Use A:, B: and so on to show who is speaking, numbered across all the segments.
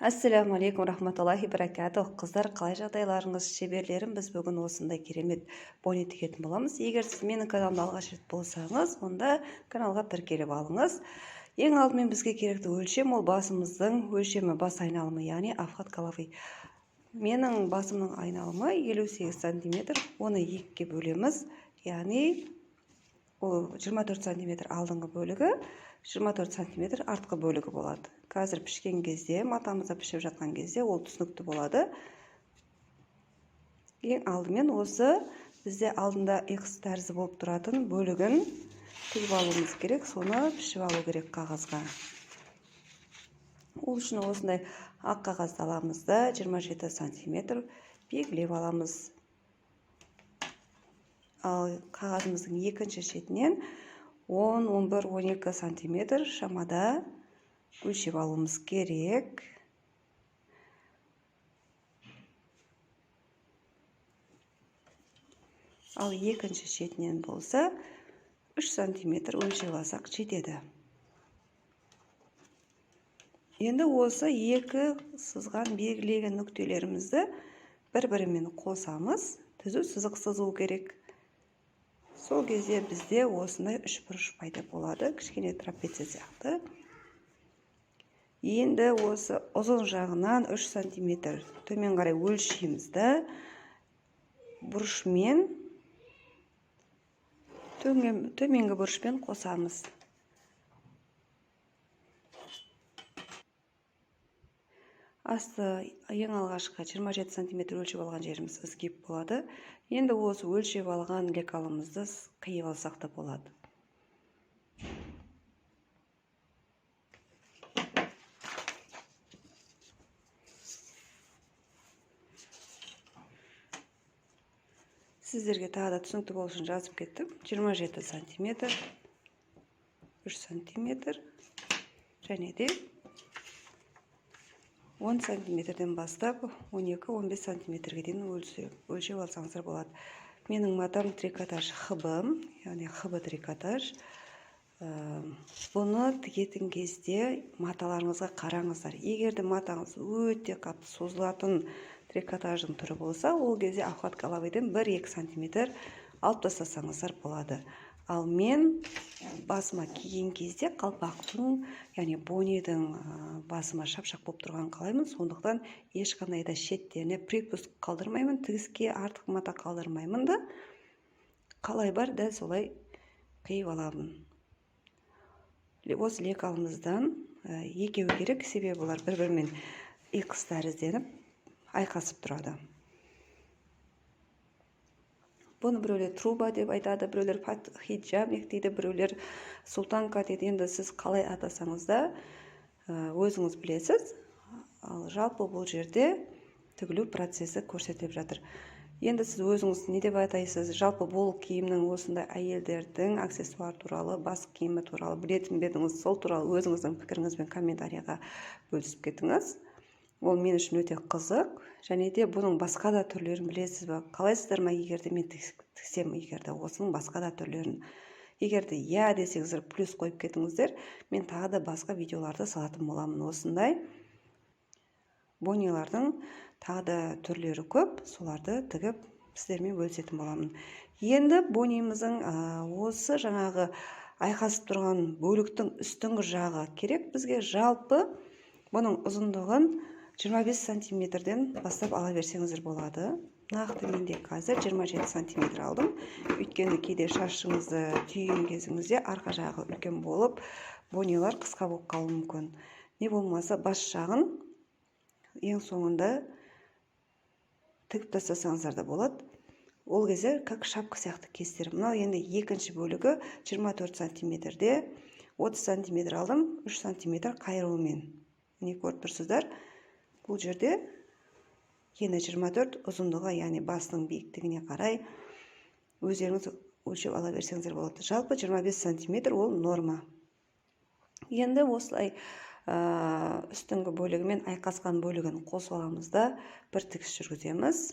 A: Ассаламу алейкум рахматуллахи баракатух. Қыздар, қалай жағдайларыңыз? Шеберлерім, біз бүгін осындай керемет бони тігетін боламыз. Егер сіз менің каналымда алғаш рет болсаңыз, онда каналға тіркеліп алыңыз. Ең алдымен бізге керекті өлшем ол басымыздың өлшемі, бас айналымы, яғни афхат головы. Менің басымның айналымы 58 сантиметр. Оны екіге бөлеміз, яғни ол 24 сантиметр алдыңғы бөлігі, 24 сантиметр артқы бөлігі болады. Қазір пішкен кезде, матамызда пішіп жатқан кезде ол түсінікті болады. Ең алдымен осы бізде алдында X тәрізі болып тұратын бөлігін тігіп алуымыз керек, соны пішіп алу керек қағазға. Ол үшін осындай ақ қағазды аламыз да 27 сантиметр белгілеп аламыз. Ал қағазымыздың екінші шетінен 10, 11, 12 сантиметр шамада өлшеп алуымыз керек. Ал екінші шетінен болса 3 сантиметр өлшеп алсақ жетеді. Енді осы екі сызған белгілеген нүктелерімізді бір-бірімен қосамыз. Түзу сызық сызу керек. Сол кезде бізде осындай үшбұрыш пайда болады, кішкене трапеция сияқты. Енді осы ұзын жағынан 3 сантиметр төмен қарай өлшейміз да, бұрышмен төменгі бұрышпен қосамыз. Асты ең алғашқы 27 сантиметр өлшеп алған жеріміз ізгеп болады. Енді осы өлшеп алған лекалымызды қиып алсақ та болады. Сіздерге тағы да түсінікті болу үшін жазып кеттім. 27 сантиметр, 3 сантиметр және де 10 сантиметрден бастап 12-15 сантиметрге дейін өлшеп алсаңыздар болады. Менің матам трикотаж ХБ, яғни ХБ трикотаж. Бұны тігетін кезде маталарыңызға қараңыздар. Егерде матаңыз өте қатты созылатын трикотаждың түрі болса, ол кезде афхат головыйдан 1-2 сантиметр алып тастасаңыздар болады. Ал мен басыма киген кезде қалпақтың, яғни бонидың басыма шапшақ болып тұрған қалаймын. Сондықтан ешқандай да шеттеріне припуск қалдырмаймын, тігіске артық мата қалдырмаймын да. Қалай бар, дәл солай қиып аламын. Осы лекалымыздан екеуі керек, себебі олар бір-бірімен X тәрізденіп айқасып тұрады. Бұны біреулер труба деп айтады, біреулер хиджабник дейді, біреулер султанка дейді. Енді сіз қалай атасаңыз да өзіңіз білесіз. Ал жалпы бұл жерде тігілу процесі көрсетіліп жатыр. Енді сіз өзіңіз не деп атайсыз? Жалпы бұл киімнің осындай әйелдердің аксессуар туралы, бас киімі туралы білетін бе едіңіз? Сол туралы өзіңіздің пікіріңізбен комментарийға бөлісіп кетіңіз. Ол мен үшін өте қызық, және де бұның басқа да түрлерін білесіз бе? Қалайсыздар ма, егерде мен тіксем, егерде осының басқа да түрлерін? Егерде я десеңіздер, плюс қойып кетіңіздер, мен тағы да басқа видеоларды салатын боламын. Осындай бонилардың тағы да түрлері көп, соларды тігіп сіздермен бөлісетін боламын. Енді бониміздің осы жаңағы айқасып тұрған бөліктің үстіңгі жағы керек бізге. Жалпы бұның ұзындығын 25 сантиметрден бастап ала берсеңіздер болады. Нақты менде қазір 27 сантиметр алдым. Өйткені кейде шашыңызды түйген кезіңізде арқа жағы үлкен болып, бонилар қысқа болып қалуы мүмкін. Не болмаса бас жағын ең соңында тігіп тастасаңыздар да болады. Ол кезде как шапка сияқты кестер. Мынау енді екінші бөлігі 24 сантиметрде 30 сантиметр алдым, 3 сантиметр қайыруымен. Міне көріп тұрсыздар. Бұл жерде ені 24, ұзындығы, яғни басының биіктігіне қарай өздеріңіз өлшеп ала берсеңіздер болады. Жалпы 25 сантиметр ол норма. Енді осылай үстіңгі бөлігімен айқасқан бөлігін қосып аламыз да бір тігіс жүргіземіз.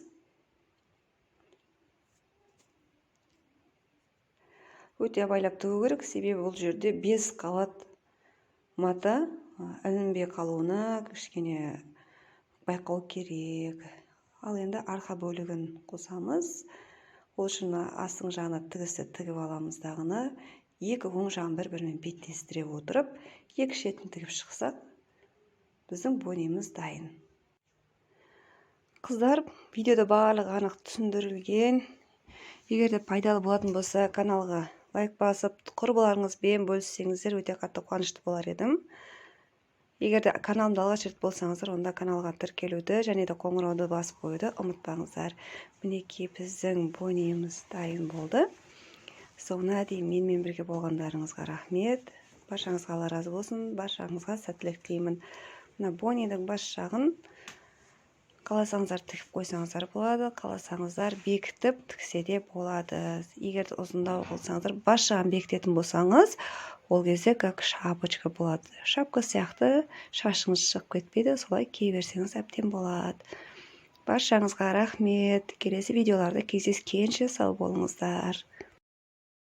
A: Өте абайлап тігу керек, себебі бұл жерде 5 қабат мата ілінбей қалуына кішкене байқау керек. Ал енді арқа бөлігін қосамыз. Ол үшін астың жағына тігісті тігіп аламыз дағыны. Екі оң жағын бір-бірімен беттестіре отырып, екі шетін тігіп шықсақ, біздің бонеміз дайын. Қыздар, видеода барлығы анық түсіндірілген. Егер де пайдалы болатын болса, каналға лайк басып, құрбыларыңызбен бөліссеңіздер, өте қатты қуанышты болар едім. Егер де каналымда алғаш рет болсаңыздар, онда каналға тіркелуді және де қоңырауды басып қоюды ұмытпаңыздар. Мінекей біздің бонеміз дайын болды. Соңына дейін менімен бірге болғандарыңызға рахмет. Баршаңызға Алла разы болсын, баршаңызға сәттілік тілеймін. Мына боненің бас жағын қаласаңыздар тігіп қойсаңыздар болады, қаласаңыздар бекітіп тіксе де болады. Егер ұзындау болсаңыздар, бас жағын бекітетін болсаңыз, ол кезде как шапочка болады. Шапка сияқты шашыңыз шығып кетпейді, солай кие берсеңіз әбден болады. Баршаңызға рахмет. Келесі видеоларда кездескенше сау болыңыздар.